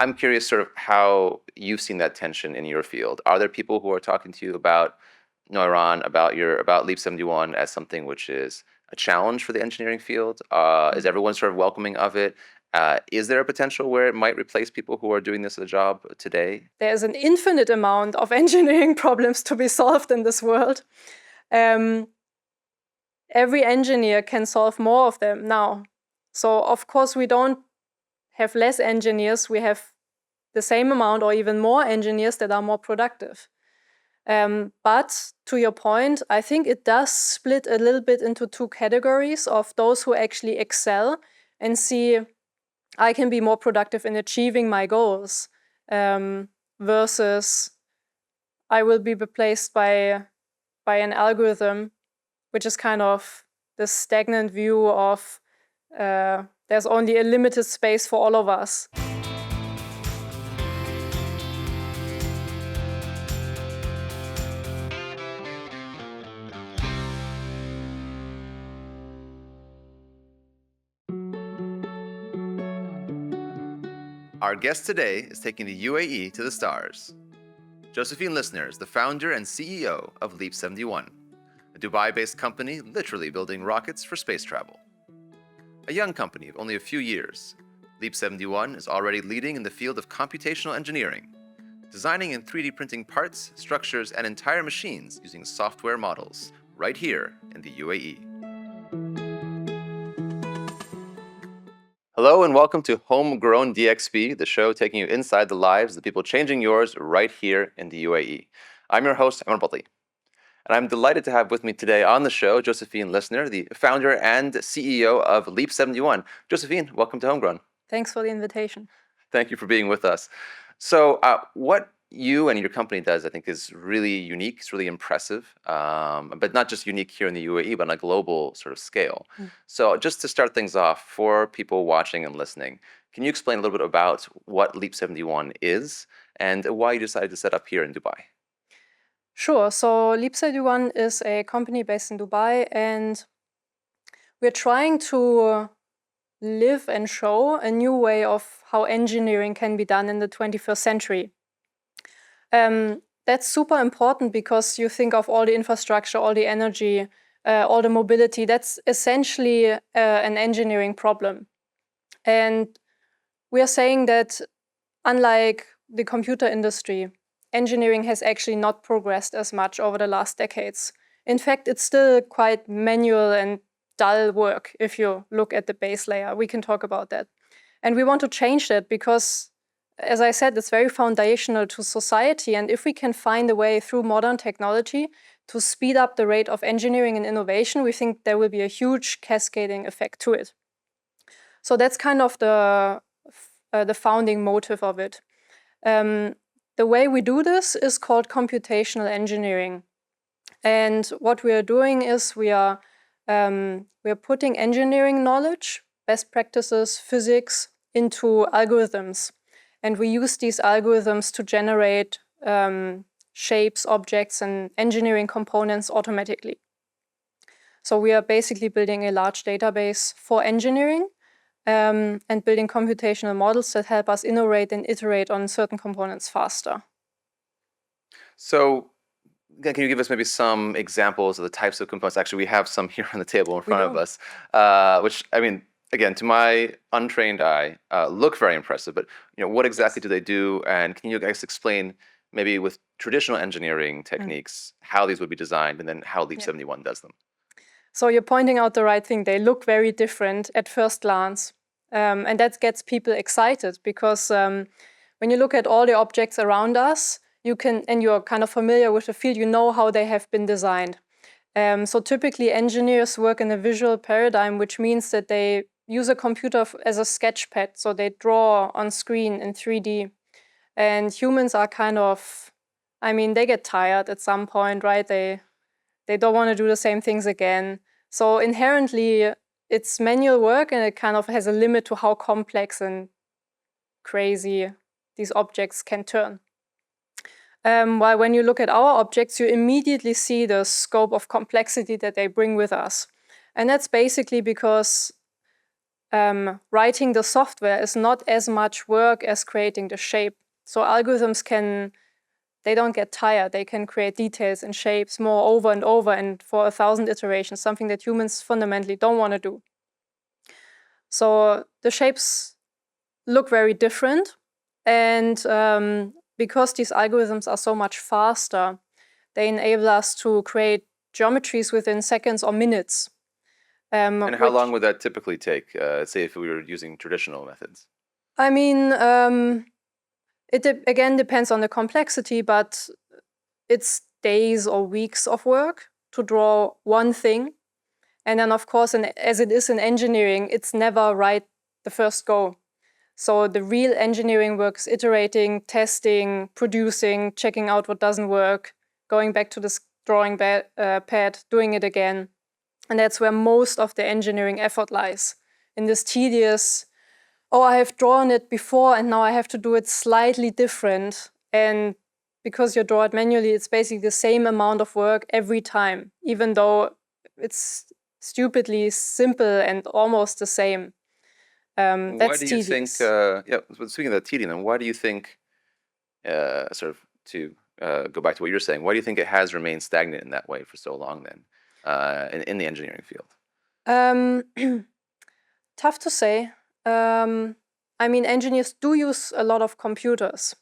I'm curious sort of how you've seen that tension in your field. Are there people who are talking to you about Noyron, about Leap 71 as something which is a challenge for the engineering field? Is everyone sort of welcoming of it? Is there a potential where it might replace people who are doing this as a job today? There's an infinite amount of engineering problems to be solved in this world. Every engineer can solve more of them now. So of course we don't have less engineers, we have the same amount or even more engineers that are more productive. But to your point, I think it does split a little bit into two categories of those who actually excel and see I can be more productive in achieving my goals versus I will be replaced by an algorithm, which is kind of the stagnant view of there's only a limited space for all of us. Our guest today is taking the UAE to the stars. Josefine Lissner is the founder and CEO of Leap 71, a Dubai-based company literally building rockets for space travel. A young company of only a few years, Leap 71 is already leading in the field of computational engineering, designing and 3D printing parts, structures, and entire machines using software models right here in the UAE. Hello and welcome to Homegrown DXB, the show taking you inside the lives of the people changing yours right here in the UAE. I'm your host, Amar Batli. And I'm delighted to have with me today on the show Josefine Lissner, the founder and CEO of Leap 71. Josefine, welcome to Homegrown. Thanks for the invitation. Thank you for being with us. So what you and your company does, I think, is really unique. It's really impressive, but not just unique here in the UAE, but on a global sort of scale. So just to start things off, for people watching and listening, can you explain a little bit about what Leap 71 is and why you decided to set up here in Dubai? Sure. So Leap 71 is a company based in Dubai, and we're trying to live and show a new way of how engineering can be done in the 21st century. That's super important because you think of all the infrastructure, all the energy, all the mobility. That's essentially an engineering problem. And we are saying that unlike the computer industry, engineering has actually not progressed as much over the last decades. In fact, it's still quite manual and dull work if you look at the base layer. We can talk about that. And we want to change that because, as I said, it's very foundational to society. And if we can find a way through modern technology to speed up the rate of engineering and innovation, we think there will be a huge cascading effect to it. So that's kind of the founding motive of it. The way we do this is called computational engineering. And what we are doing is we are putting engineering knowledge, best practices, physics into algorithms. And we use these algorithms to generate shapes, objects, and engineering components automatically. So we are basically building a large database for engineering and building computational models that help us innovate and iterate on certain components faster. So can you give us maybe some examples of the types of components? Actually, we have some here on the table in front of us, which, I mean, again, to my untrained eye, look very impressive. But what exactly do they do? And can you guys explain, maybe with traditional engineering techniques, how these would be designed and then how Leap 71 does them? So you're pointing out the right thing. They look very different at first glance. And that gets people excited because when you look at all the objects around us, you can, and you're kind of familiar with the field, you know how they have been designed. So typically engineers work in a visual paradigm, which means that they use a computer as a sketch pad. So they draw on screen in 3D. And humans are kind of, I mean, they get tired at some point, right? They don't want to do the same things again. So inherently, it's manual work, and it kind of has a limit to how complex and crazy these objects can turn. While when you look at our objects, you immediately see the scope of complexity that they bring with us. And that's basically because writing the software is not as much work as creating the shape. So algorithms they don't get tired. They can create details and shapes more over and over and for 1,000 iterations, something that humans fundamentally don't want to do. So the shapes look very different. And because these algorithms are so much faster, they enable us to create geometries within seconds or minutes. And how long would that typically take, say if we were using traditional methods? I mean, it again depends on the complexity, but it's days or weeks of work to draw one thing. And then, of course, as it is in engineering, it's never right the first go. So the real engineering work is iterating, testing, producing, checking out what doesn't work, going back to this drawing pad, doing it again. And that's where most of the engineering effort lies, in this tedious, oh, I have drawn it before and now I have to do it slightly different. And because you draw it manually, it's basically the same amount of work every time, even though it's stupidly simple and almost the same. That's tedious. Speaking of that tedium, then why do you think, sort of to go back to what you're saying, why do you think it has remained stagnant in that way for so long then, in the engineering field? Tough to say. I mean, engineers do use a lot of computers.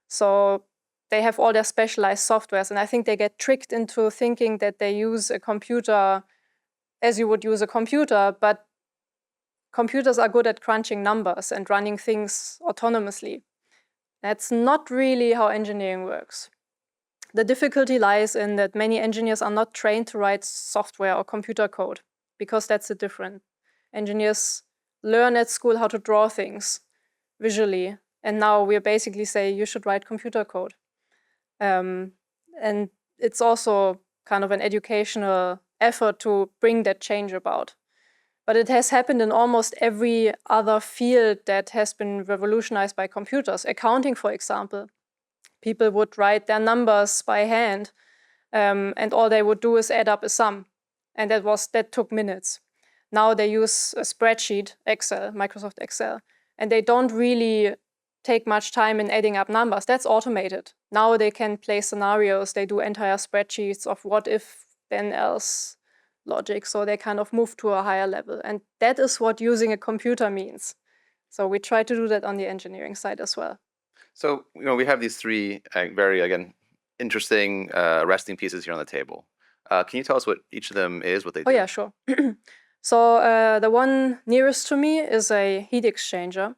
So they have all their specialized softwares. And I think they get tricked into thinking that they use a computer as you would use a computer. But computers are good at crunching numbers and running things autonomously. That's not really how engineering works. The difficulty lies in that many engineers are not trained to write software or computer code, because that's the difference. Engineers learn at school how to draw things visually, and now we basically say you should write computer code. And it's also kind of an educational effort to bring that change about. But it has happened in almost every other field that has been revolutionized by computers. Accounting, for example. People would write their numbers by hand, and all they would do is add up a sum. And that took minutes. Now they use a spreadsheet, Excel, Microsoft Excel, and they don't really take much time in adding up numbers. That's automated. Now they can play scenarios. They do entire spreadsheets of what if, then else logic. So they kind of move to a higher level. And that is what using a computer means. So we try to do that on the engineering side as well. So, we have these three very, again, interesting resting pieces here on the table. Can you tell us what each of them is, what they do? Oh, yeah, sure. So the one nearest to me is a heat exchanger,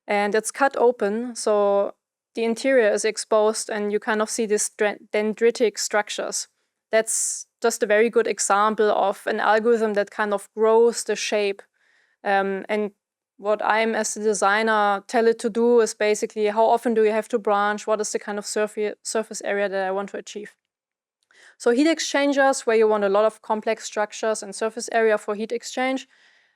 and it's cut open. So the interior is exposed, and you kind of see these dendritic structures. That's just a very good example of an algorithm that kind of grows the shape. And what I'm, as a designer, tell it to do is basically how often do you have to branch? What is the kind of surface area that I want to achieve? So heat exchangers, where you want a lot of complex structures and surface area for heat exchange,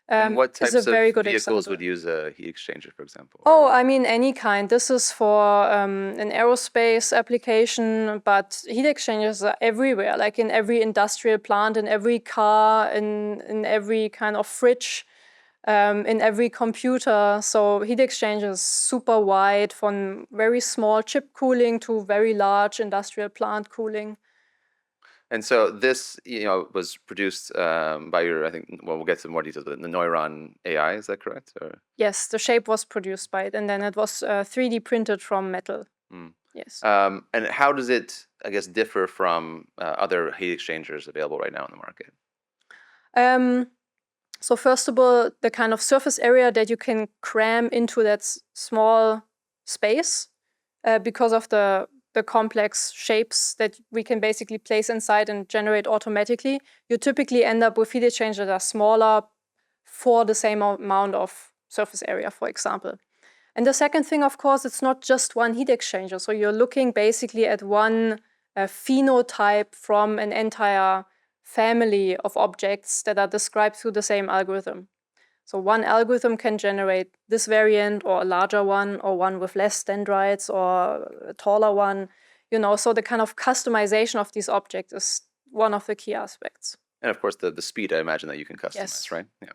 and what types is a very of good vehicles example. would use a heat exchanger, for example? Oh, I mean, any kind. This is for an aerospace application, but heat exchangers are everywhere, like in every industrial plant, in every car, in every kind of fridge. In every computer. So heat exchanger is super wide, from very small chip cooling to very large industrial plant cooling. And so this, was produced by your, I think, well, we'll get to more details, but the Noyron AI, is that correct? Or? Yes, the shape was produced by it, and then it was 3D printed from metal. Yes. And how does it, I guess, differ from other heat exchangers available right now in the market? So first of all, the kind of surface area that you can cram into that small space, because of the complex shapes that we can basically place inside and generate automatically, you typically end up with heat exchangers that are smaller for the same amount of surface area, for example. And the second thing, of course, it's not just one heat exchanger. So you're looking basically at one phenotype from an entire family of objects that are described through the same algorithm. So one algorithm can generate this variant, or a larger one, or one with less dendrites, or a taller one. So the kind of customization of these objects is one of the key aspects. And of course, the speed, I imagine, that you can customize, Yes. right? Yeah.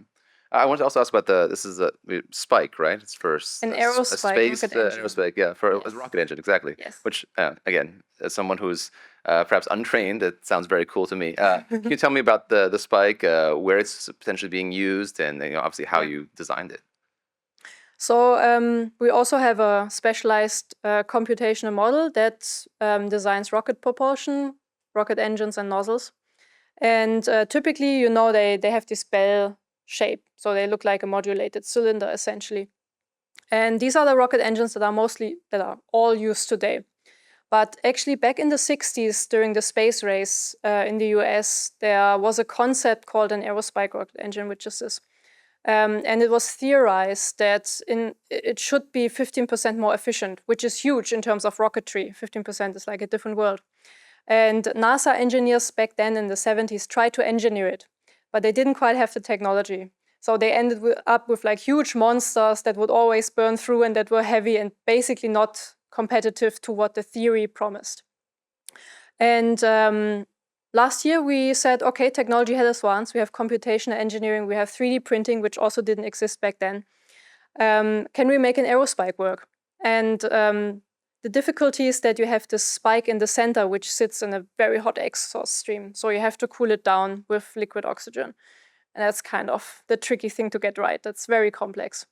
I want to also ask about this is a Spike, right? It's for An a aerospike space rocket engine. aerospike, yeah, for a Yes. rocket engine, exactly. Yes. Which, again, as someone who's perhaps untrained, it sounds very cool to me. Can you tell me about the Spike, where it's potentially being used, and obviously how Yeah. you designed it? So we also have a specialized computational model that designs rocket propulsion, rocket engines, and nozzles. And typically, they have this bell shape, so they look like a modulated cylinder essentially. And these are the rocket engines that are all used today. But actually, back in the 60s, during the space race in the US, there was a concept called an aerospike rocket engine, which is this. And it was theorized that it should be 15% more efficient, which is huge in terms of rocketry. 15% is like a different world. And NASA engineers back then in the 70s tried to engineer it, but they didn't quite have the technology. So they ended up with like huge monsters that would always burn through and that were heavy and basically not competitive to what the theory promised. And last year we said, okay, technology has advanced. We have computational engineering, we have 3D printing, which also didn't exist back then. Can we make an aerospike work? And the difficulty is that you have this spike in the center, which sits in a very hot exhaust stream. So you have to cool it down with liquid oxygen. And that's kind of the tricky thing to get right. That's very complex.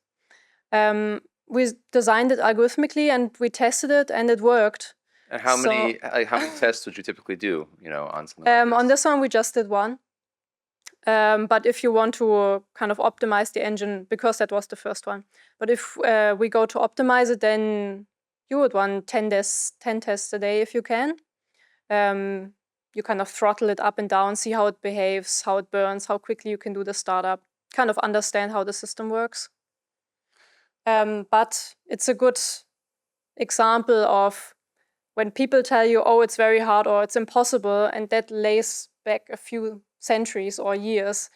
We designed it algorithmically and we tested it and it worked. And how many tests would you typically do, on something like this? On this one, we just did one. But if you want to kind of optimize the engine, because that was the first one. But if we go to optimize it, then you would run 10 tests a day if you can. You kind of throttle it up and down, see how it behaves, how it burns, how quickly you can do the startup, kind of understand how the system works. But it's a good example of when people tell you, oh, it's very hard or it's impossible, and that lays back a few centuries or years,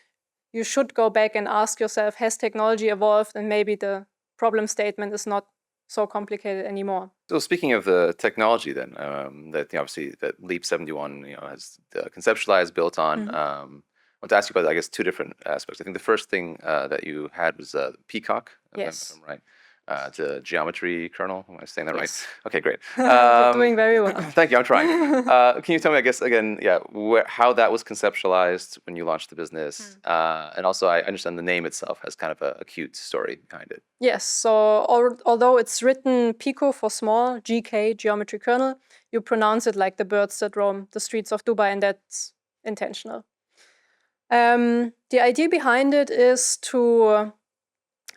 you should go back and ask yourself, has technology evolved? And maybe the problem statement is not so complicated anymore. So speaking of the technology, then that obviously that Leap 71 has conceptualized, built on. I want to ask you about, I guess, two different aspects. I think the first thing that you had was Peacock, Yes. if I'm right. It's a geometry kernel. Am I saying that Yes. right? Okay, great. You're doing very well. Thank you. I'm trying. Can you tell me, I guess, again, yeah, how that was conceptualized when you launched the business, and also I understand the name itself has kind of a cute story behind it. Yes. So although it's written Pico for small, GK, geometry kernel, you pronounce it like the birds that roam the streets of Dubai, and that's intentional. The idea behind it is to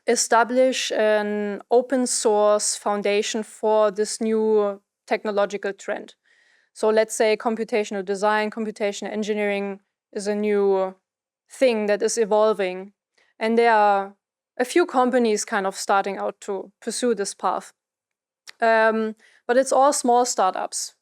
establish an open source foundation for this new technological trend. So let's say computational design, computational engineering is a new thing that is evolving. And there are a few companies kind of starting out to pursue this path. But it's all small startups.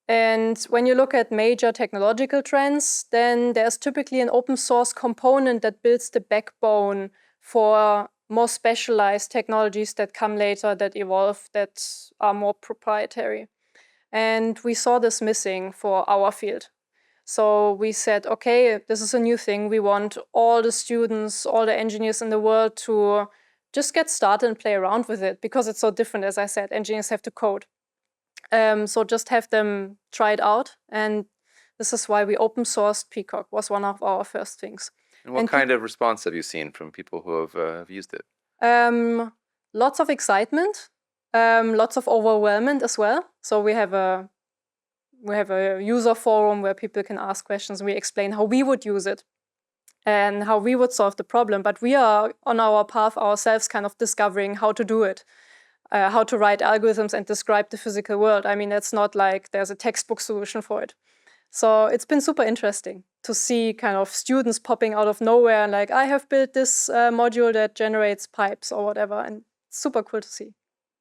And when you look at major technological trends, then there's typically an open source component that builds the backbone for more specialized technologies that come later, that evolve, that are more proprietary. And we saw this missing for our field. So we said, okay, this is a new thing. We want all the students, all the engineers in the world to just get started and play around with it, because it's so different. As I said, engineers have to code. So just have them try it out. And this is why we open sourced Peacock, was one of our first things. And what kind of response have you seen from people who have used it? Lots of excitement, lots of overwhelmment as well. So we have a user forum where people can ask questions. We explain how we would use it and how we would solve the problem. But we are on our path ourselves, kind of discovering how to do it. How to write algorithms and describe the physical world. I mean, it's not like there's a textbook solution for it. So it's been super interesting to see kind of students popping out of nowhere and like, I have built this module that generates pipes or whatever. And it's super cool to see.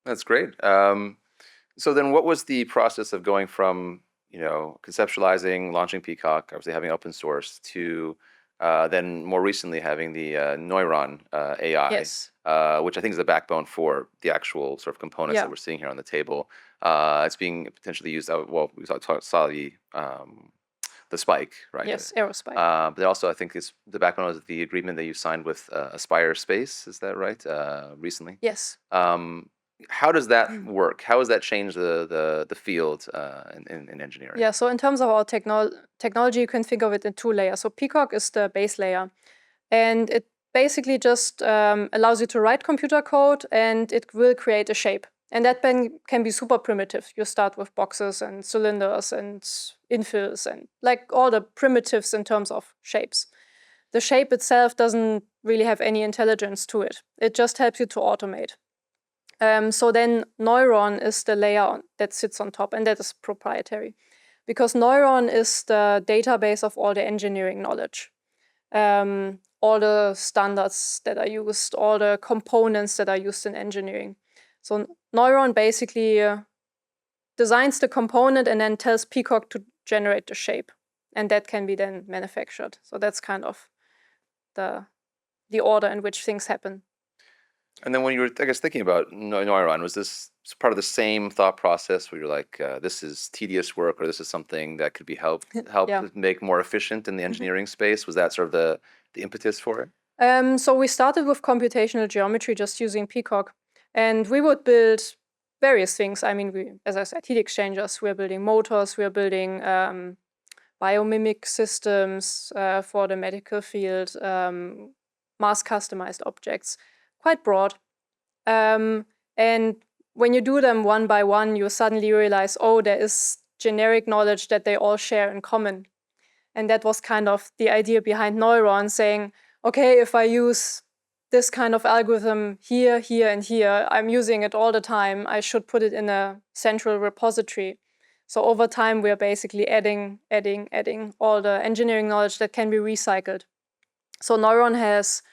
That's great. So then what was the process of going from, conceptualizing, launching Peacock, obviously having open source, to then more recently having the Noyron AI, Yes. Which I think is the backbone for the actual sort of components that we're seeing here on the table. It's being potentially used. Well, we saw the the spike, right? Yes, aerospike. But also, I think the background was the agreement that you signed with Aspire Space. Is that right? Recently. Yes. How does that work? How has that changed the field in engineering? Yeah, so in terms of our technology, you can think of it in 2 layers. So Peacock is the base layer, and it basically just allows you to write computer code, and it will create a shape. And that can be super primitive. You start with boxes and cylinders and infills and like all the primitives in terms of shapes. The shape itself doesn't really have any intelligence to it. It just helps you to automate. So then Noyron is the layer that sits on top, and that is proprietary. Because Noyron is the database of all the engineering knowledge. All the standards that are used, all the components that are used in engineering. So Noyron basically designs the component and then tells Peacock to generate the shape. And that can be then manufactured. So that's kind of the order in which things happen. And then when you were, I guess, thinking about Noyron, was this part of the same thought process where you're like, this is tedious work, or this is something that could be helped Yeah. make more efficient in the engineering space? Was that sort of the impetus for it? So we started with computational geometry, just using Peacock, and we would build various things. I mean, as I said, heat exchangers. We're building motors. We're building biomimic systems for the medical field, mass customized objects. Quite broad. And when you do them one by one, you suddenly realize, oh, there is generic knowledge that they all share in common. And that was kind of the idea behind Noyron, saying, okay, if I use this kind of algorithm here, here, and here, I'm using it all the time, I should put it in a central repository. So over time, we're basically adding all the engineering knowledge that can be recycled. So Noyron has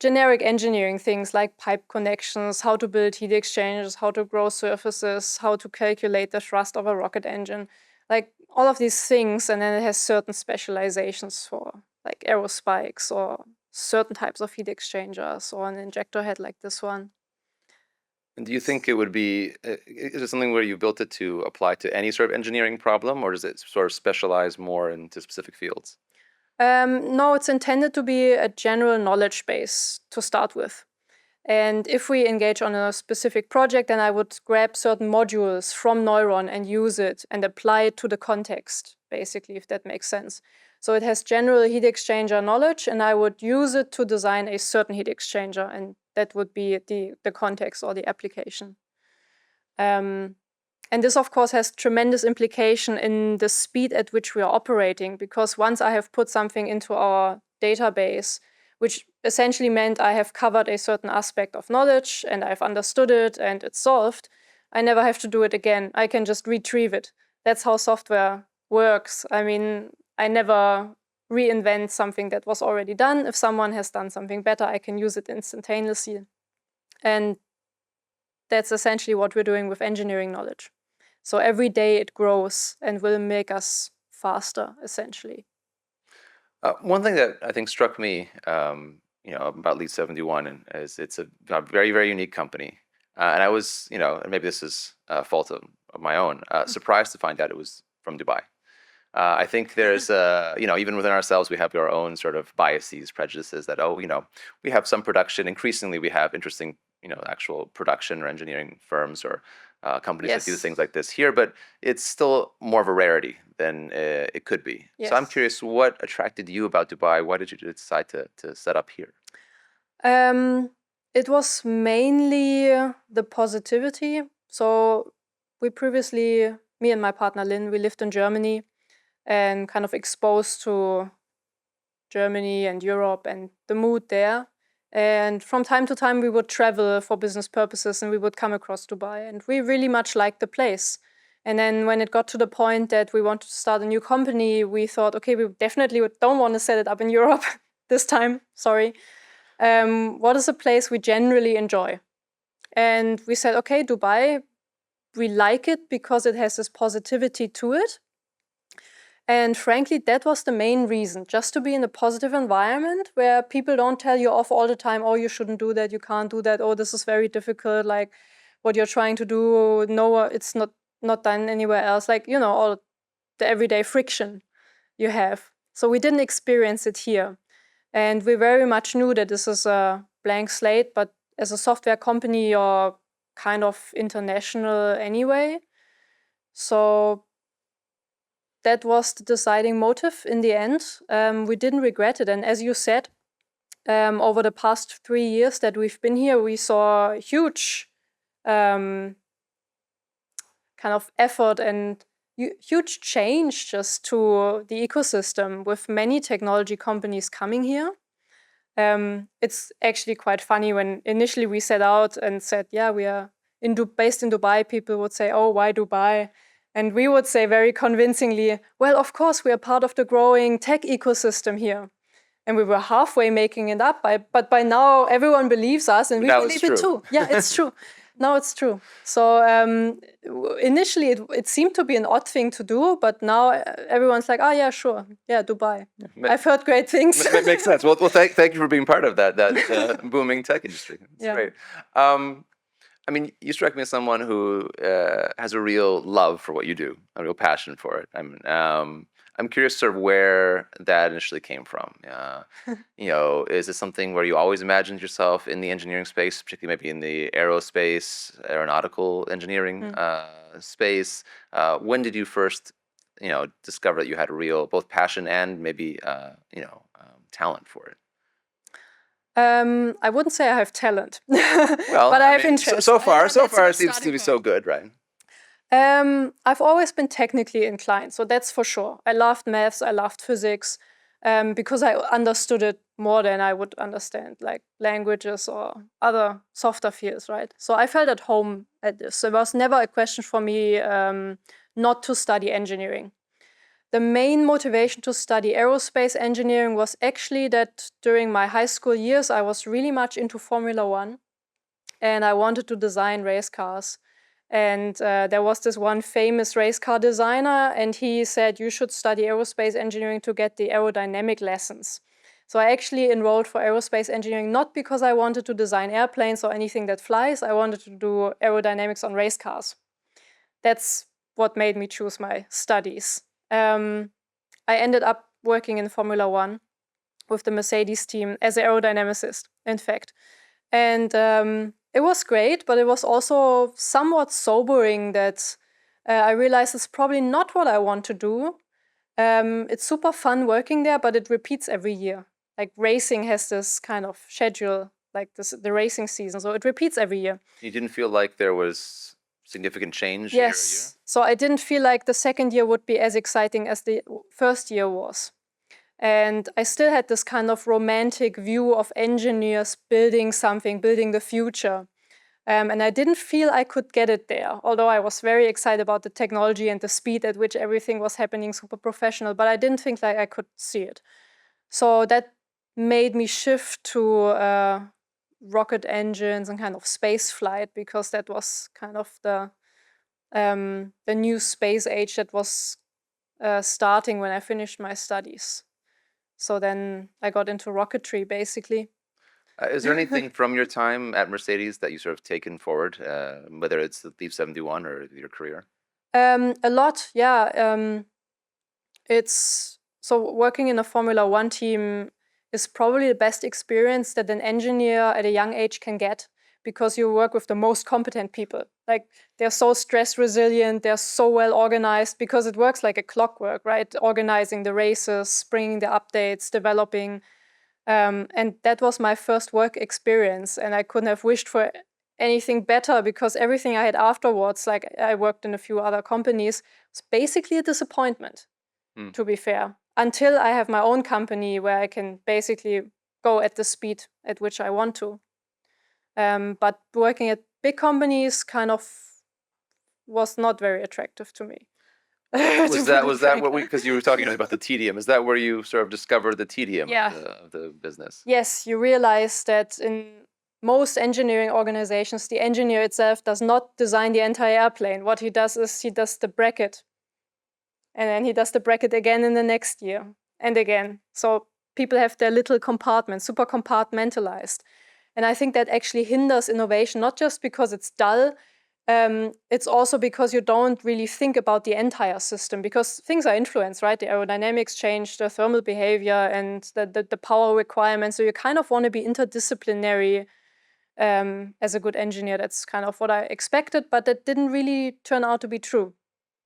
generic engineering things like pipe connections, how to build heat exchangers, how to grow surfaces, how to calculate the thrust of a rocket engine, like all of these things. And then it has certain specializations for like aerospikes or certain types of heat exchangers or an injector head like this one. And do you think it would be, is it something where you built it to apply to any sort of engineering problem, or does it sort of specialize more into specific fields? No, it's intended to be a general knowledge base to start with. And if we engage on a specific project, then I would grab certain modules from Noyron and use it and apply it to the context, basically, if that makes sense. So it has general heat exchanger knowledge, and I would use it to design a certain heat exchanger, and that would be the context or the application. And this, of course, has tremendous implication in the speed at which we are operating, because once I have put something into our database, which essentially meant I have covered a certain aspect of knowledge and I've understood it and it's solved, I never have to do it again. I can just retrieve it. That's how software works. I mean, I never reinvent something that was already done. If someone has done something better, I can use it instantaneously. And that's essentially what we're doing with engineering knowledge. So every day it grows and will make us faster, essentially. One thing that I think struck me, about Leap 71 is it's a very, very unique company. And I was, and maybe this is a fault of my own, surprised to find out it was from Dubai. I think there's, even within ourselves, we have our own sort of biases, prejudices that, we have some production. Increasingly, we have interesting, actual production or engineering firms or companies that do things like this here, but it's still more of a rarity than it could be. Yes. So I'm curious, what attracted you about Dubai? Why did you decide to set up here? It was mainly the positivity. So we previously, me and my partner Lynn, we lived in Germany and kind of exposed to Germany and Europe and the mood there. And from time to time, we would travel for business purposes and we would come across Dubai. And we really much liked the place. And then when it got to the point that we wanted to start a new company, we thought, okay, we definitely don't want to set it up in Europe this time, sorry. What is a place we generally enjoy? And we said, okay, Dubai, we like it because it has this positivity to it. And frankly, that was the main reason, just to be in a positive environment where people don't tell you off all the time, oh, you shouldn't do that, you can't do that, oh, this is very difficult, like what you're trying to do, no, it's not done anywhere else. Like, all the everyday friction you have. So we didn't experience it here. And we very much knew that this is a blank slate, but as a software company, you're kind of international anyway. So that was the deciding motive in the end. We didn't regret it. And as you said, over the past 3 years that we've been here, we saw huge kind of effort and huge change just to the ecosystem with many technology companies coming here. It's actually quite funny when initially we set out and said, yeah, we are based in Dubai. People would say, oh, why Dubai? And we would say very convincingly, well, of course, we are part of the growing tech ecosystem here. And we were halfway making it up, but by now everyone believes us, and we believe it too. Yeah, it's true. Now it's true. So initially it seemed to be an odd thing to do, but now everyone's like, oh yeah, sure, yeah, Dubai. I've heard great things. Makes sense. Well, thank you for being part of that booming tech industry. That's great. I mean, you strike me as someone who has a real love for what you do, a real passion for it. I'm curious sort of where that initially came from. Is it something where you always imagined yourself in the engineering space, particularly maybe in the aeronautical engineering space? When did you first, discover that you had a real both passion and maybe talent for it? I wouldn't say I have talent, but I have interest. So far it seems to be so good, right? I've always been technically inclined, so that's for sure. I loved maths, I loved physics, because I understood it more than I would understand, like languages or other softer fields, right? So I felt at home at this. So it was never a question for me not to study engineering. The main motivation to study aerospace engineering was actually that during my high school years, I was really much into Formula One, and I wanted to design race cars. And there was this one famous race car designer, and he said, you should study aerospace engineering to get the aerodynamic lessons. So I actually enrolled for aerospace engineering, not because I wanted to design airplanes or anything that flies. I wanted to do aerodynamics on race cars. That's what made me choose my studies. I ended up working in Formula One with the Mercedes team as an aerodynamicist, in fact. And it was great, but it was also somewhat sobering that I realized it's probably not what I want to do. It's super fun working there, but it repeats every year. Like racing has this kind of schedule, like the racing season, so it repeats every year. You didn't feel like there was significant change year to year? So I didn't feel like the second year would be as exciting as the first year was. And I still had this kind of romantic view of engineers building something, building the future. And I didn't feel I could get it there, although I was very excited about the technology and the speed at which everything was happening, super professional, but I didn't think like I could see it. So that made me shift to rocket engines and kind of space flight, because that was kind of the new space age that was starting when I finished my studies. So then I got into rocketry, basically. Is there anything from your time at Mercedes that you sort of taken forward, whether it's the LEAP 71 or your career? A lot, yeah. It's so working in a Formula One team is probably the best experience that an engineer at a young age can get, because you work with the most competent people. Like, they're so stress resilient, they're so well organized, because it works like a clockwork, right? Organizing the races, bringing the updates, developing. And that was my first work experience, and I couldn't have wished for anything better, because everything I had afterwards, like I worked in a few other companies, was basically a disappointment, to be fair, until I have my own company where I can basically go at the speed at which I want to. But working at big companies kind of was not very attractive to me. Was that what because you were talking about the tedium? Is that where you sort of discovered the tedium of the business? Yes, you realize that in most engineering organizations, the engineer itself does not design the entire airplane. What he does is he does the bracket, and then he does the bracket again in the next year, and again. So people have their little compartments, super compartmentalized. And I think that actually hinders innovation, not just because it's dull, it's also because you don't really think about the entire system, because things are influenced, right? The aerodynamics change, the thermal behavior, and the power requirements. So you kind of want to be interdisciplinary as a good engineer. That's kind of what I expected, but that didn't really turn out to be true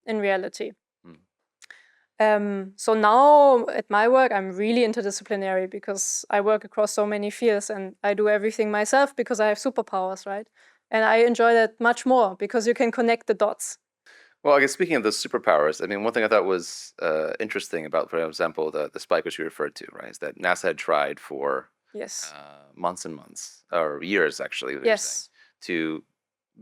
in reality. So now at my work, I'm really interdisciplinary because I work across so many fields and I do everything myself because I have superpowers, right? And I enjoy that much more because you can connect the dots. Well, I guess speaking of those superpowers, I mean, one thing I thought was interesting about, for example, the spike which you referred to, right, is that NASA had tried for Yes. months and months, or years actually, what you're saying, Yes. to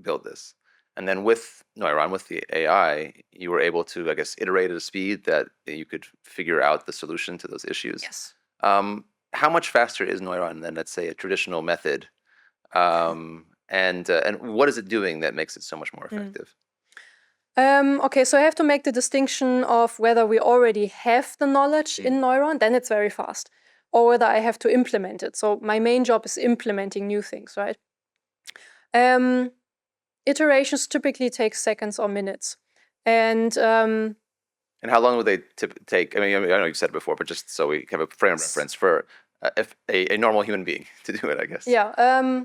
build this. And then with Noyron, with the AI, you were able to, I guess, iterate at a speed that you could figure out the solution to those issues. Yes. How much faster is Noyron than, let's say, a traditional method? And what is it doing that makes it so much more effective? Okay, so I have to make the distinction of whether we already have the knowledge in Noyron, then it's very fast, or whether I have to implement it. So my main job is implementing new things, right? Iterations typically take seconds or minutes. And how long would they take? I mean, I know you said it before, but just so we have a frame of reference for if a normal human being to do it, I guess. Yeah,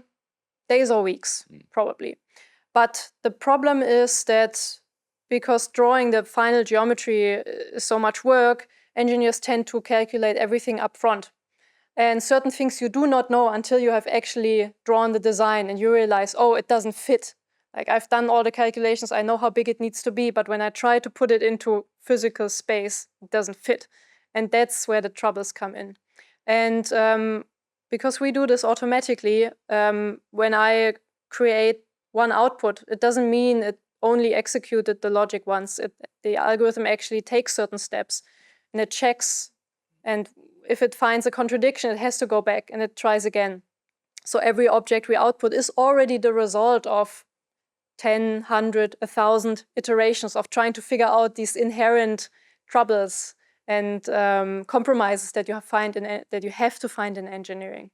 days or weeks, probably. But the problem is that because drawing the final geometry is so much work, engineers tend to calculate everything up front. And certain things you do not know until you have actually drawn the design and you realize, oh, it doesn't fit. Like I've done all the calculations, I know how big it needs to be, but when I try to put it into physical space, it doesn't fit. And that's where the troubles come in. And because we do this automatically, when I create one output, it doesn't mean it only executed the logic once. The algorithm actually takes certain steps and it checks, and if it finds a contradiction, it has to go back and it tries again. So every object we output is already the result of 10, 100, 1,000 iterations of trying to figure out these inherent troubles and compromises that you have to find in engineering.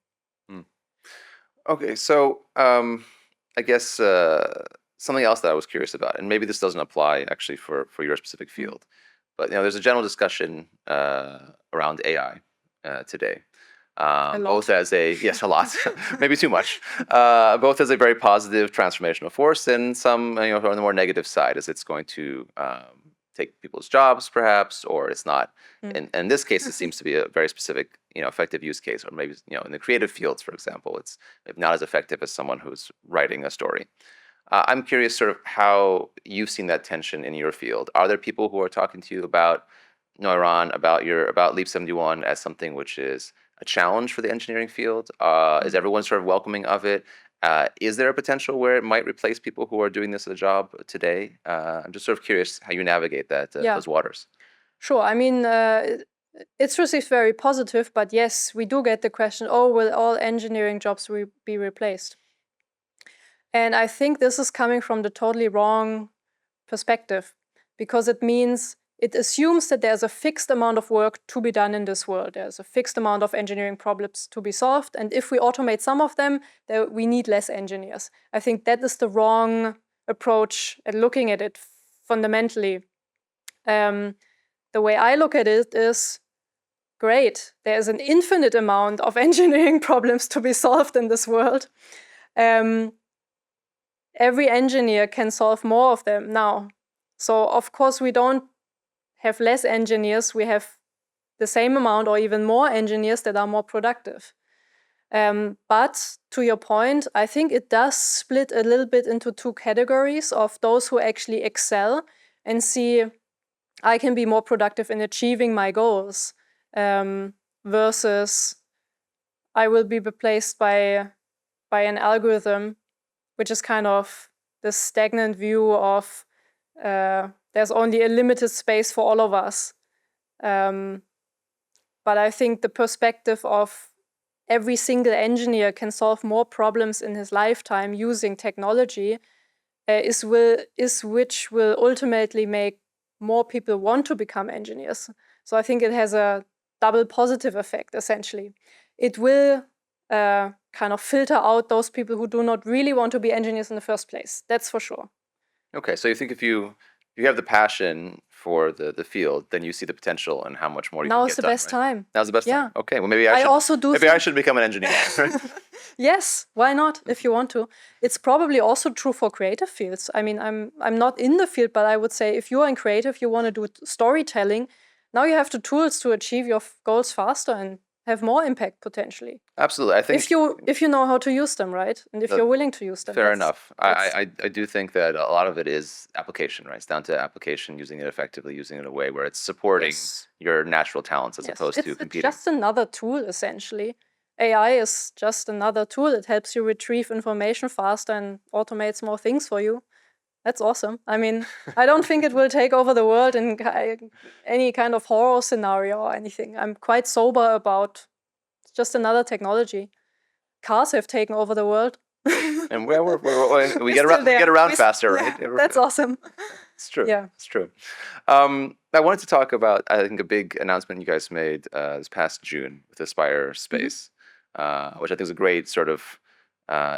Okay, so I guess something else that I was curious about, and maybe this doesn't apply actually for your specific field, but there's a general discussion around AI today. Both as a yes, a lot, maybe too much. Both as a very positive transformational force, and some on the more negative side, as it's going to take people's jobs, perhaps, or it's not. In this case, it seems to be a very specific, effective use case, or maybe in the creative fields, for example, it's not as effective as someone who's writing a story. I'm curious, sort of, how you've seen that tension in your field. Are there people who are talking to you about Noyron, about Leap 71 as something which is a challenge for the engineering field? Is everyone sort of welcoming of it? Is there a potential where it might replace people who are doing this as a job today? I'm just sort of curious how you navigate those waters. Sure. I mean, it's received very positive, but yes, we do get the question, oh, will all engineering jobs be replaced? And I think this is coming from the totally wrong perspective, because it assumes that there's a fixed amount of work to be done in this world. There's a fixed amount of engineering problems to be solved. And if we automate some of them, we need less engineers. I think that is the wrong approach at looking at it fundamentally. The way I look at it is, great, there's an infinite amount of engineering problems to be solved in this world. Every engineer can solve more of them now. So of course we don't have less engineers, we have the same amount or even more engineers that are more productive. But to your point, I think it does split a little bit into two categories of those who actually excel and see, I can be more productive in achieving my goals, versus I will be replaced by an algorithm, which is kind of this stagnant view of there's only a limited space for all of us. But I think the perspective of every single engineer can solve more problems in his lifetime using technology is which will ultimately make more people want to become engineers. So I think it has a double positive effect, essentially. It will kind of filter out those people who do not really want to be engineers in the first place. That's for sure. Okay, so you think if you have the passion for the field, then you see the potential and how much more you can Now is get the done, best right? time. Now's the best Yeah. time. Okay, well maybe I I should also do maybe I think should become an engineer. Right? yes, why not if you want to. It's probably also true for creative fields. I mean, I'm not in the field, but I would say if you are in creative, you want to do storytelling, now you have the tools to achieve your goals faster and have more impact potentially. Absolutely, I think If you know how to use them, right? And if the, you're willing to use them. fair enough. That's I do think that a lot of it is application, right? It's down to application, using it effectively, using it in a way where it's supporting yes. your natural talents as Yes. opposed to It's competing. just another tool essentially. AI is just another tool. It helps you retrieve information faster and automates more things for you. That's awesome. I mean, I don't think it will take over the world in any kind of horror scenario or anything. I'm quite sober about it's just another technology. Cars have taken over the world. And we get still around, we there. get around We faster, yeah, right? that's awesome. It's true. Yeah. It's true. I wanted to talk about, I think, a big announcement you guys made this past June with Aspire Space, which I think is a great sort of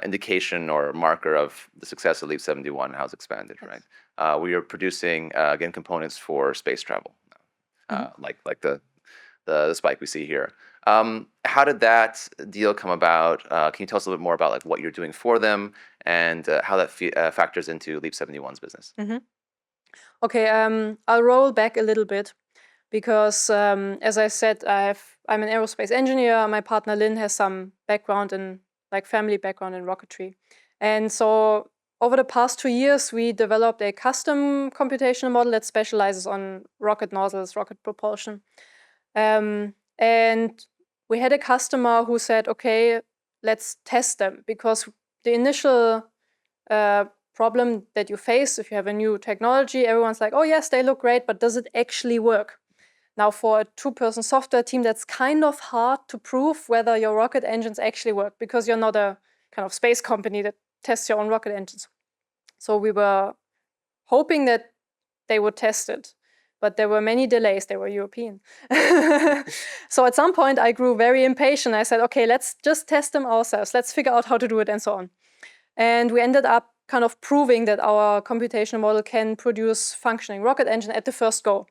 indication or marker of the success of Leap 71 and how it's expanded, Yes. right? We are producing, again, components for space travel, like the spike we see here. How did that deal come about? Can you tell us a little bit more about like what you're doing for them and how that factors into Leap 71's business? Okay, I'll roll back a little bit because, as I said, I'm an aerospace engineer. My partner Lynn has some background in, like, family background in rocketry, and so over the past 2 years, we developed a custom computational model that specializes on rocket nozzles, rocket propulsion, and we had a customer who said, "Okay, let's test them," because the initial problem that you face if you have a new technology, everyone's like, oh yes, they look great, but does it actually work? Now, for a two-person software team, that's kind of hard to prove whether your rocket engines actually work because you're not a kind of space company that tests your own rocket engines. So we were hoping that they would test it, but there were many delays. They were European. So at some point, I grew very impatient. I said, okay, let's just test them ourselves. Let's figure out how to do it and so on. And we ended up kind of proving that our computational model can produce functioning rocket engine at the first go.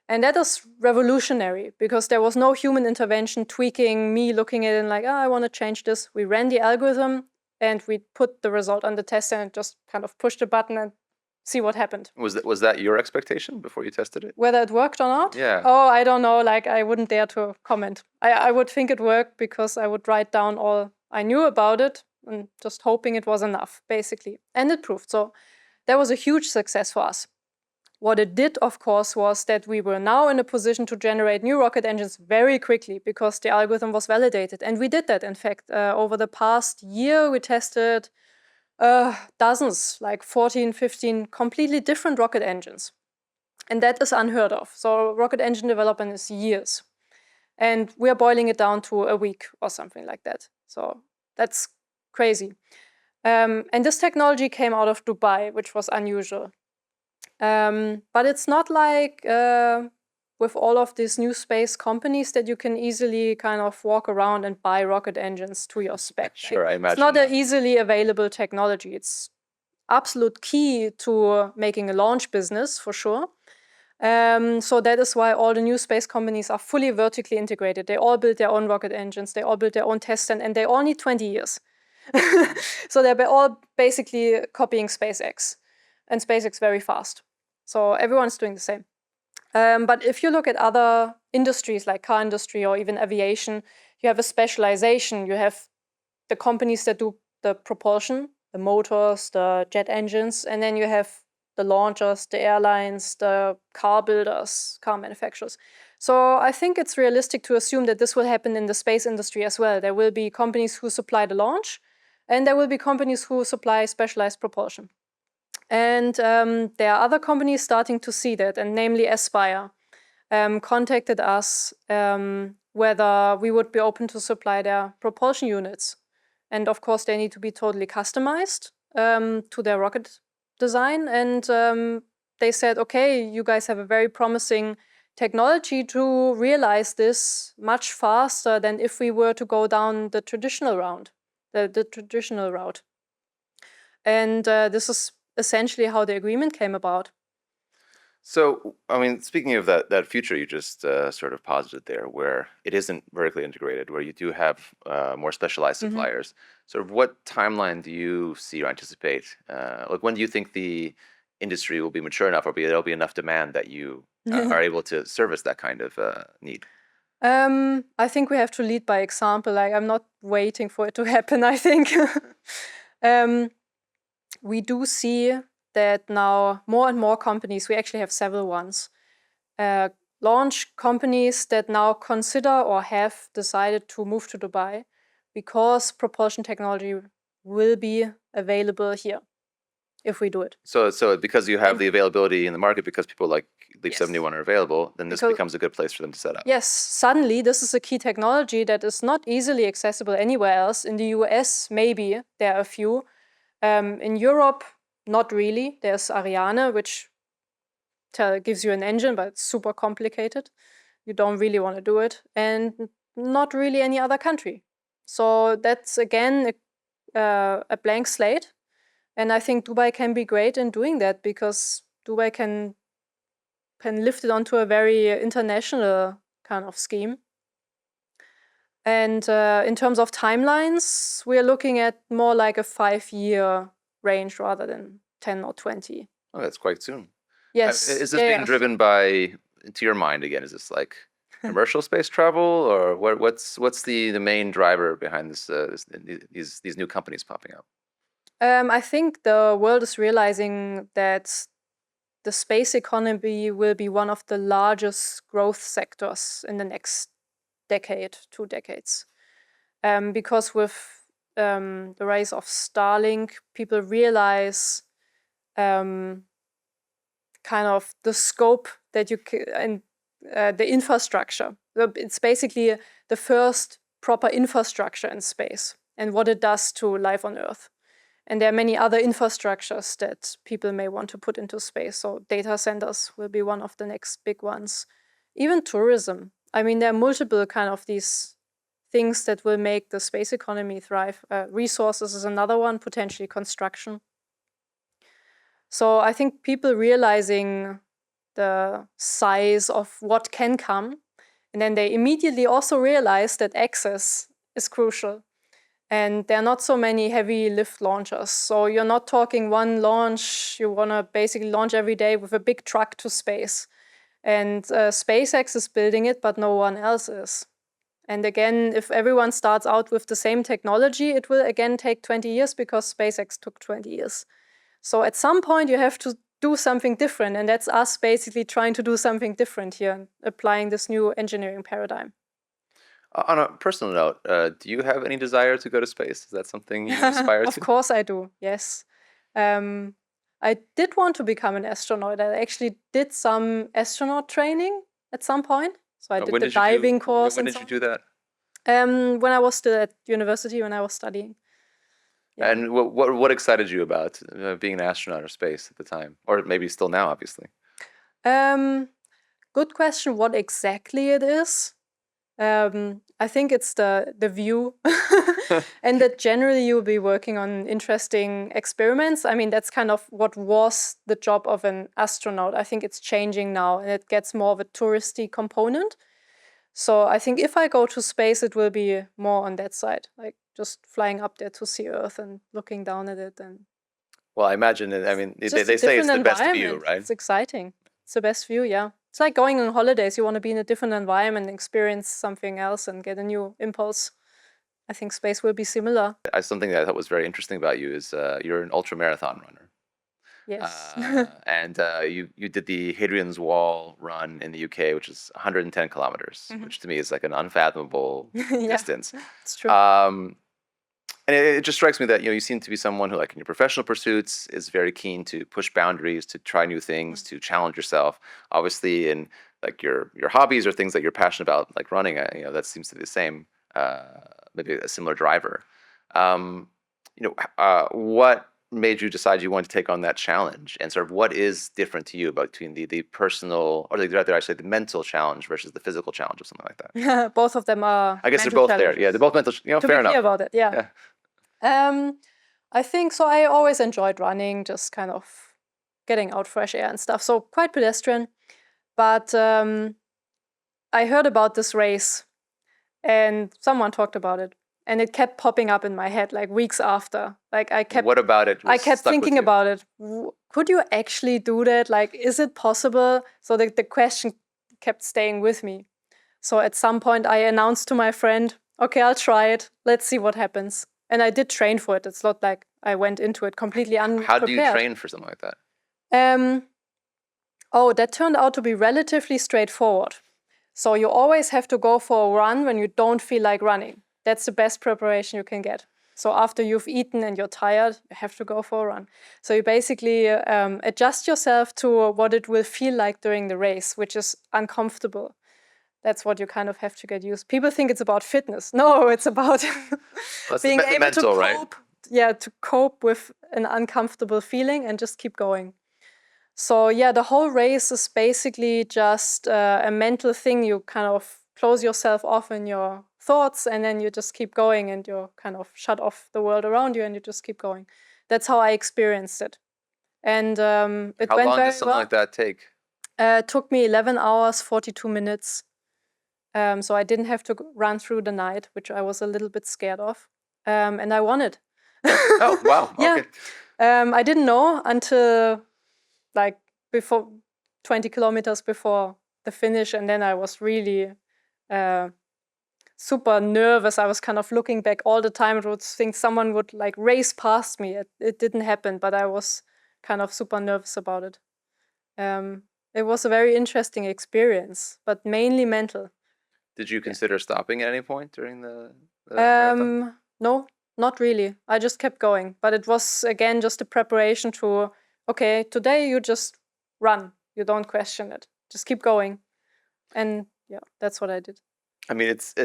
And that is revolutionary because there was no human intervention tweaking, me looking at it and like, I want to change this. We ran the algorithm and we put the result on the test and just kind of pushed the button and see what happened. Was that your expectation before you tested it? Whether it worked or not? Yeah. Oh, I don't know. Like, I wouldn't dare to comment. I would think it worked because I would write down all I knew about it and just hoping it was enough, basically. And it proved. So that was a huge success for us. What it did, of course, was that we were now in a position to generate new rocket engines very quickly because the algorithm was validated. And we did that, in fact. Over the past year, we tested dozens, like 14, 15 completely different rocket engines. And that is unheard of. So rocket engine development is years. And we are boiling it down to a week or something like that. So that's crazy. And this technology came out of Dubai, which was unusual. But it's not like with all of these new space companies that you can easily kind of walk around and buy rocket engines to your spec. Sure, I imagine. It's not an easily available technology. It's absolute key to making a launch business, for sure. So that is why all the new space companies are fully vertically integrated. They all build their own rocket engines, they all build their own test stand, and they all need 20 years. So they're all basically copying SpaceX, and SpaceX very fast. So everyone's doing the same. But if you look at other industries like car industry or even aviation, you have a specialization. You have the companies that do the propulsion, the motors, the jet engines, and then you have the launchers, the airlines, the car builders, car manufacturers. So I think it's realistic to assume that this will happen in the space industry as well. There will be companies who supply the launch, and there will be companies who supply specialized propulsion. And there are other companies starting to see that, and namely Aspire contacted us whether we would be open to supply their propulsion units. And of course, they need to be totally customized to their rocket design. And they said, okay, you guys have a very promising technology to realize this much faster than if we were to go down the traditional route. The traditional route. And this is essentially how the agreement came about. So, I mean, speaking of that future you just sort of posited there, where it isn't vertically integrated, where you do have more specialized suppliers, sort of what timeline do you see or anticipate? Like, when do you think the industry will be mature enough, or there'll be enough demand that you are able to service that kind of need? I think we have to lead by example. Like, I'm not waiting for it to happen, I think. We do see that now more and more companies, we actually have several ones, launch companies that now consider or have decided to move to Dubai because propulsion technology will be available here if we do it. So because you have the availability in the market, because people like Leap Yes. 71 are available, then this Because- becomes a good place for them to set up. Yes, suddenly this is a key technology that is not easily accessible anywhere else. In the US, maybe there are a few. In Europe, not really. There's Ariane, which gives you an engine, but it's super complicated. You don't really want to do it. And not really any other country. So that's, again, a blank slate. And I think Dubai can be great in doing that, because Dubai can lift it onto a very international kind of scheme. And in terms of timelines, we're looking at more like a 5-year range rather than 10 or 20. Oh, that's quite soon. Yes. Is this being driven by, to your mind again, is this like commercial space travel, or what's the main driver behind this, these new companies popping up? I think the world is realizing that the space economy will be one of the largest growth sectors in the next decade, 2 decades. Because with the rise of Starlink, people realize kind of the scope that you can, and the infrastructure. It's basically the first proper infrastructure in space and what it does to life on Earth. And there are many other infrastructures that people may want to put into space. So data centers will be one of the next big ones. Even tourism. I mean, there are multiple kind of these things that will make the space economy thrive. Resources is another one, potentially construction. So I think people realizing the size of what can come, and then they immediately also realize that access is crucial. And there are not so many heavy lift launchers. So you're not talking one launch, you want to basically launch every day with a big truck to space. And SpaceX is building it, but no one else is. And again, if everyone starts out with the same technology, it will again take 20 years, because SpaceX took 20 years. So at some point you have to do something different. And that's us basically trying to do something different here, applying this new engineering paradigm. On a personal note, do you have any desire to go to space? Is that something you aspire to? Of course I do, yes. I did want to become an astronaut. I actually did some astronaut training at some point. So I did the diving course. When did you do that? When I was still at university, when I was studying. Yeah. And what excited you about being an astronaut or space at the time? Or maybe still now, obviously. Good question, what exactly it is. I think it's the view, and that generally you'll be working on interesting experiments. I mean, that's kind of what was the job of an astronaut. I think it's changing now, and it gets more of a touristy component. So I think if I go to space, it will be more on that side, like just flying up there to see Earth and looking down at it. And well, I imagine it. I mean, they say it's the best view, right? It's exciting. It's the best view, yeah. It's like going on holidays. You want to be in a different environment, experience something else, and get a new impulse. I think space will be similar. Something that I thought was very interesting about you is you're an ultra marathon runner. Yes. And you did the Hadrian's Wall run in the UK, which is 110 kilometers, which to me is like an unfathomable distance. It's true. And it just strikes me that you seem to be someone who, like in your professional pursuits, is very keen to push boundaries, to try new things, to challenge yourself. Obviously, in like your hobbies or things that you're passionate about, like running, that seems to be the same, maybe a similar driver. What made you decide you wanted to take on that challenge, and sort of what is different to you between the personal, or rather I say the mental challenge versus the physical challenge or something like that? Both of them are. I guess they're both there. Yeah, they're both mental. To fair be enough. clear about it, yeah. I think so. I always enjoyed running, just kind of getting out fresh air and stuff. So quite pedestrian. But I heard about this race and someone talked about it. And it kept popping up in my head like weeks after. Like What about it was I kept stuck with thinking you? about it. Could you actually do that? Like, is it possible? So the question kept staying with me. So at some point I announced to my friend, okay, I'll try it. Let's see what happens. And I did train for it. It's not like I went into it completely unprepared. How do you train for something like that? That turned out to be relatively straightforward. So you always have to go for a run when you don't feel like running. That's the best preparation you can get. So after you've eaten and you're tired, you have to go for a run. So you basically adjust yourself to what it will feel like during the race, which is uncomfortable. That's what you kind of have to get used. People think it's about fitness. No, it's about being able mental, to cope. right? Yeah, to cope with an uncomfortable feeling and just keep going. So yeah, the whole race is basically just a mental thing. You kind of close yourself off in your thoughts and then you just keep going and you kind of shut off the world around you and you just keep going. That's how I experienced it. And it How went long very does something well. like that take? It took me 11 hours, 42 minutes. So I didn't have to run through the night, which I was a little bit scared of. And I won it. Oh, wow. Yeah. Okay. I didn't know until like before 20 kilometers before the finish. And then I was really super nervous. I was kind of looking back all the time. I would think someone would like race past me. It didn't happen, but I was kind of super nervous about it. It was a very interesting experience, but mainly mental. Did you consider stopping at any point during the marathon? No, not really. I just kept going. But it was, again, just a preparation to, okay, today you just run. You don't question it. Just keep going. And yeah, that's what I did. I mean, it's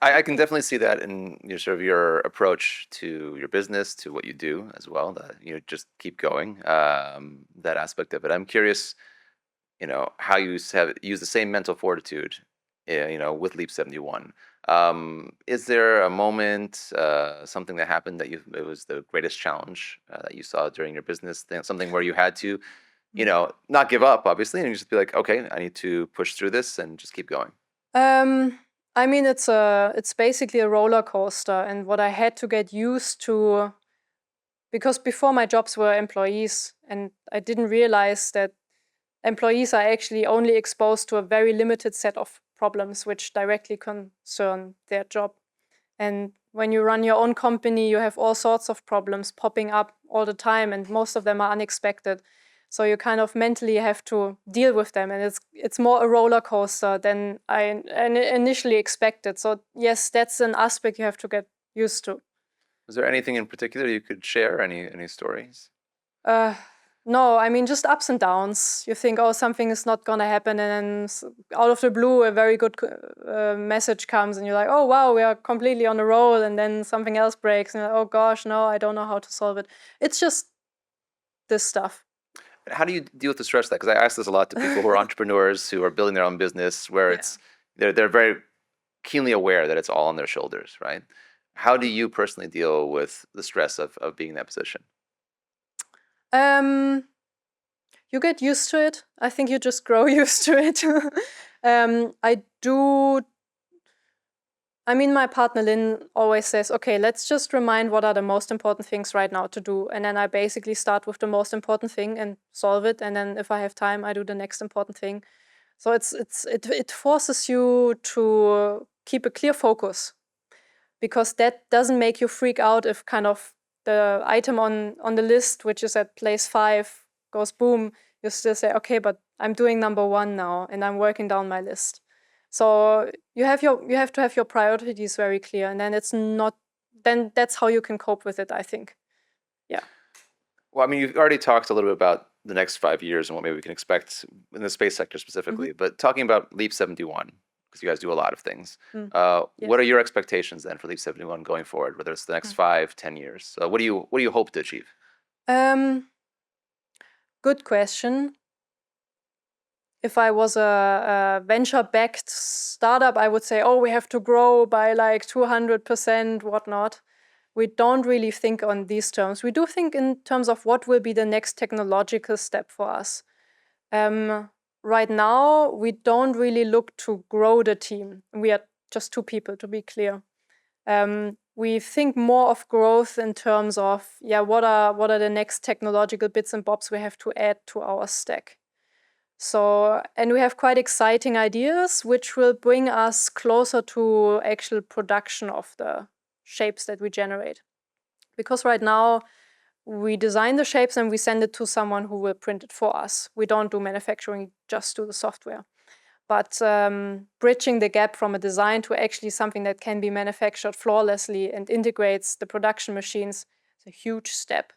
I can definitely see that in your sort of your approach to your business, to what you do as well. That you just keep going. That aspect of it. I'm curious, how you have used the same mental fortitude, with Leap 71. Is there a moment, something that happened that it was the greatest challenge that you saw during your business, something where you had to, not give up, obviously, and you just be like, okay, I need to push through this and just keep going. I mean, it's basically a roller coaster, and what I had to get used to, because before my jobs were employees, and I didn't realize that employees are actually only exposed to a very limited set of problems which directly concern their job. And when you run your own company, you have all sorts of problems popping up all the time, and most of them are unexpected. So you kind of mentally have to deal with them, and it's more a roller coaster than I initially expected. So yes, that's an aspect you have to get used to. Was there anything in particular you could share? Any stories? No, I mean, just ups and downs. You think, oh, something is not going to happen. And then out of the blue, a very good message comes and you're like, oh, wow, we are completely on a roll. And then something else breaks and you're like, oh, gosh, no, I don't know how to solve it. It's just this stuff. How do you deal with the stress of that? Because I ask this a lot to people who are entrepreneurs who are building their own business, where they're very keenly aware that it's all on their shoulders, right? How do you personally deal with the stress of being in that position? You get used to it. I think you just grow used to it. I mean, my partner Lynn always says, okay, let's just remind what are the most important things right now to do. And then I basically start with the most important thing and solve it. And then if I have time, I do the next important thing. So it forces you to keep a clear focus, because that doesn't make you freak out if kind of the item on the list, which is at place 5, goes boom. You still say, okay, but I'm doing number 1 now and I'm working down my list. So you have to have your priorities very clear, and then that's how you can cope with it, I think. Yeah. Well, I mean, you've already talked a little bit about the next 5 years and what maybe we can expect in the space sector specifically, but talking about Leap 71, because you guys do a lot of things, what are your expectations then for Leap 71 going forward, whether it's the next 5, 10 years? What do you hope to achieve? Good question. If I was a venture-backed startup, I would say, oh, we have to grow by like 200%, whatnot. We don't really think on these terms. We do think in terms of what will be the next technological step for us. Right now, we don't really look to grow the team. We are just 2 people, to be clear. We think more of growth in terms of, what are the next technological bits and bobs we have to add to our stack. So, and we have quite exciting ideas, which will bring us closer to actual production of the shapes that we generate. Because right now, we design the shapes and we send it to someone who will print it for us. We don't do manufacturing, just do the software. But bridging the gap from a design to actually something that can be manufactured flawlessly and integrates the production machines is a huge step.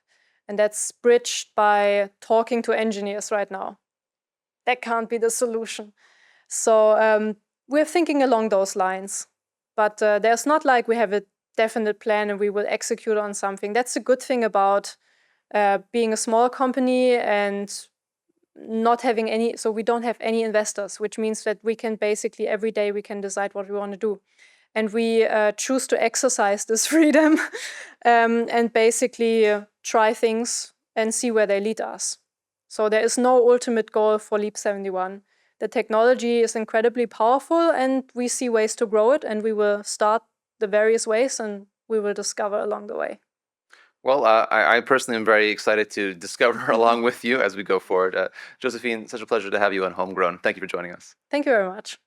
And that's bridged by talking to engineers right now. That can't be the solution. So we're thinking along those lines. But there's not like we have a definite plan and we will execute on something. That's a good thing about being a small company and not having any, so we don't have any investors, which means that we can basically every day we can decide what we want to do. And we choose to exercise this freedom and basically try things and see where they lead us. So there is no ultimate goal for Leap 71. The technology is incredibly powerful and we see ways to grow it, and we will start the various ways and we will discover along the way. Well, I personally am very excited to discover along with you as we go forward. Josefine, such a pleasure to have you on Homegrown. Thank you for joining us. Thank you very much.